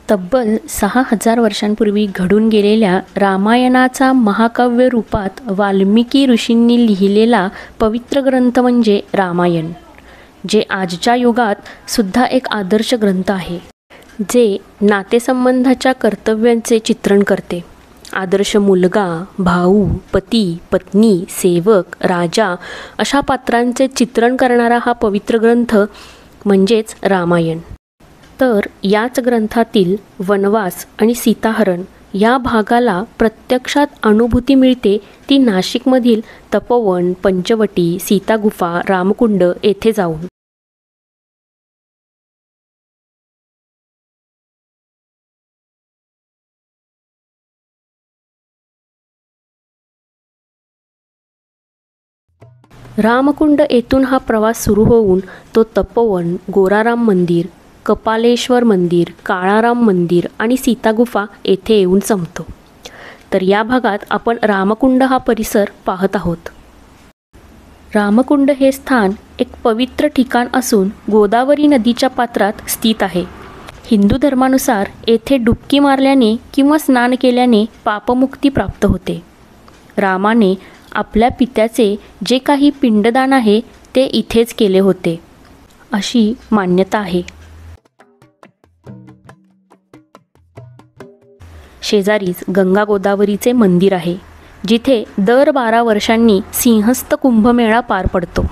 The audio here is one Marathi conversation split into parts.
तब्बल 6000 वर्षांपूर्वी घडून गेलेल्या रामायणाचा महाकाव्य रूपात वाल्मिकी ऋषींनी लिहिलेला पवित्र ग्रंथ म्हणजे रामायण, जे आजच्या युगात सुद्धा एक आदर्श ग्रंथ आहे, जे नातेसंबंधाच्या कर्तव्यांचे चित्रण करते. आदर्श मुलगा, भाऊ, पती, पत्नी, सेवक, राजा अशा पात्रांचे चित्रण करणारा हा पवित्र ग्रंथ म्हणजेच रामायण. तर याच ग्रंथातील वनवास आणि सीताहरण या भागाला प्रत्यक्षात अनुभूती मिळते ती नाशिकमधील तपोवन, पंचवटी, सीतागुफा, रामकुंड येथे जाऊन. रामकुंड येथून हा प्रवास सुरू होऊन तो तपोवन, गोराराम मंदिर, कपालेश्वर मंदिर, काळाराम मंदिर आणि सीतागुफा येथे येऊन संपतो. तर या भागात आपण रामकुंड हा परिसर पाहत आहोत. रामकुंड हे स्थान एक पवित्र ठिकाण असून गोदावरी नदीच्या पात्रात स्थित आहे. हिंदू धर्मानुसार येथे डुबकी मारल्याने किंवा स्नान केल्याने पापमुक्ती प्राप्त होते. रामाने आपल्या पित्याचे जे काही पिंडदान आहे ते इथेच केले होते, अशी मान्यता आहे. शेजारीच गंगा गोदावरीचे मंदिर आहे, जिथे दर 12 वर्षांनी सिंहस्थ कुंभमेळा पार पडतो.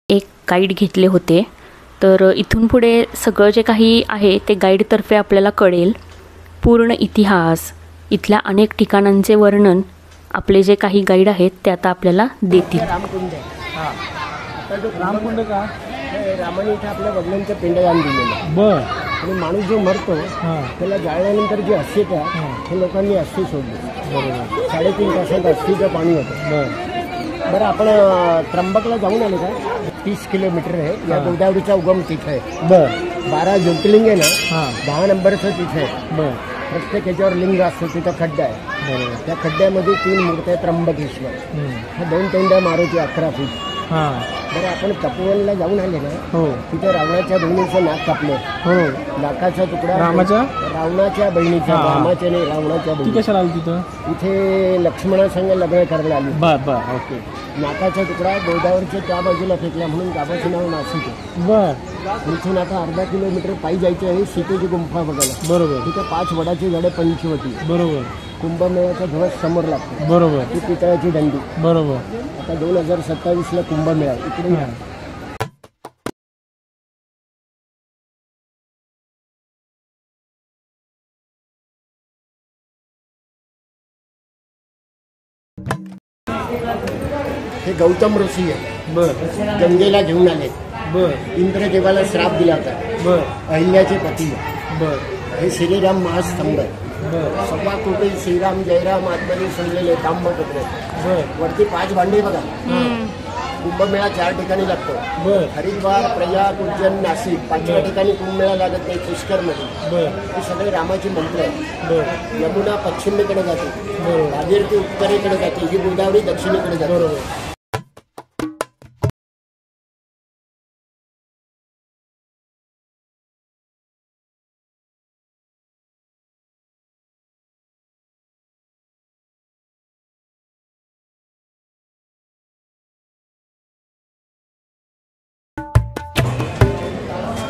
एक गाईड घेतले होते, तर इथून पुढे सगळं जे काही आहे ते गाईडतर्फे आपल्याला कळेल. पूर्ण इतिहास, इथल्या अनेक ठिकाणांचे वर्णन आपले जे काही गाईड आहेत ते आता आपल्याला देतील. रामकुंड हां, आता जो रामकुंड का रामाने इथे आपल्या वडिलांचं पिंडदान दिलेलं. बरं. आणि माणूस जो मरतो त्याला जाळल्यानंतर जे अस्थी हे लोकांनी अस्थी सोडली. बरोबर. 3.5 तासात अस्थीचं पाणी होतं. बरं, आपण त्र्यंबकला जाऊन आले का? 30 किलोमीटर आहे. या गोदावरीचा उगम तिथे आहे. बरं. 12 ज्योतिर्लिंग आहे ना, 10 नंबरचं तिथे आहे. बरं. प्रत्येक याच्यावर लिंग असतो, तिथं खड्डा आहे. बरोबर. त्या खड्ड्यामध्ये 3 मूर्त्या आहेत. त्र्यंबकेश्वर हा 2 टेंड्या मारुती 11 फूट. बरं, आपण तपोवनला जाऊन आले ना, तिथे रावणाच्या बहिणीचं नाक कापलं. नाकाचा तुकडा रावणाच्या बहिणीचा, रामाच्या नाही रावणाच्या बहिणी. कशाला आली तिथं? इथे लक्ष्मणासंग लग्न करायला आली. ओके. नाकाचा तुकडा गोदावरीच्या त्या बाजूला फेकला म्हणून गावाचं नाव नाशिक आहे. बरं. इथून आता अर्धा किलोमीटर पायी जायचं आहे सीतेची गुंफा बघायला. बरोबर. तिथे 5 वडाची झाडं, पंचवटी. बरोबर. कुंभमेळ्याचा ध्वज समोर लागतो. बरोबर. ती पितळाची दंडी. बरोबर. आता 2027ला कुंभमेळा इकडे. हे गौतम ऋषी आहे. बरं. गंगेला घेऊन आले. बरं. इंद्रदेवाला श्राप दिला होता. बरं. अहिल्याचे पती. बरं. हे श्रीराम महास्तंभ आहे. 1.25 कोटी श्रीराम जयराम आत्मने सोडलेले तांबकपडे. वरती 5 भांडे बघा. कुंभमेळा 4 ठिकाणी लागतो. हरिद्वार, प्रयाग, उज्जैन, नाशिक. 5व्या ठिकाणी कुंभमेळा लागत नाही, पुष्करमध्ये. हे सगळे रामाची मंत्र आहेत. यमुना पश्चिमेकडे जाते, भागीरथी उत्तरेकडे जाते, ही गोदावरी दक्षिणेकडे जाते.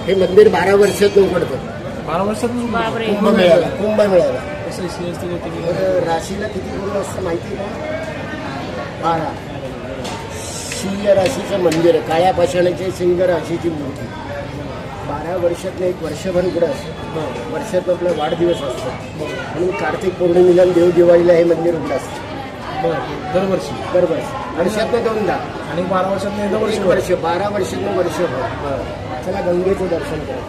हे मंदिर 12 वर्षात उघडतं. 12 वर्षात कुंभमेळ्याला. कुंभमेळ्याला राशीला किती गुण असतं माहिती का? 12. सिंह राशीचं मंदिर आहे. काळ्या पाषाणाची सिंह राशीची मूर्ती. 12 वर्षात एक वर्षभर उघडं असतं. वर्षात आपला वाढदिवस असतो आणि कार्तिक पौर्णिमेला देव दिवाळीला हे मंदिर उघडं असतं. दरवर्षी वर्षात 2दा आणि 12 वर्षात वर्ष 12 वर्षात वर्षभर. चला गंगेचं दर्शन करा.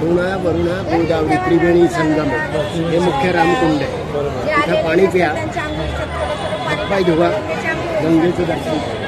अरुणा वरुणा गोदावरी त्रिवेणी संगम हे मुख्य रामकुंड आहे. तिथं पाणी प्या, हातपाय धुवा, गंगेचं दर्शन करा.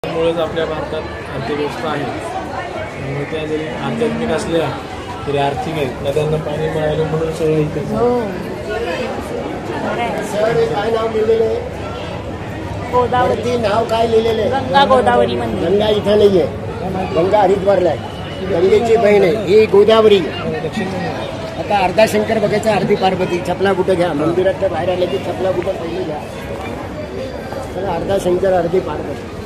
त्यामुळेच आपल्या भारतात अर्थव्यवस्था आहे. त्यामुळे त्या जरी आध्यात्मिक असल्या तरी आर्थिक आहेत. नद्यांना पाणी मिळालं म्हणून सगळं इथे. सर हे काय नाव लिहिलेलं आहे? गोदावरी. नाव काय लिहिलेलं आहे? गंगा गोदावरी मंदिर. गंगा इथं नाहीये, गंगा हरिद्वारला आहे. गंगेची बहीण आहे ही गोदावरी. आता अर्धा शंकर बघायचा, अर्धी पार्वती. चपला कुठं घ्या, मंदिराच्या बाहेर आले की चपला कुठं पहिले घ्या. अर्धा शंकर अर्धी पार्वती.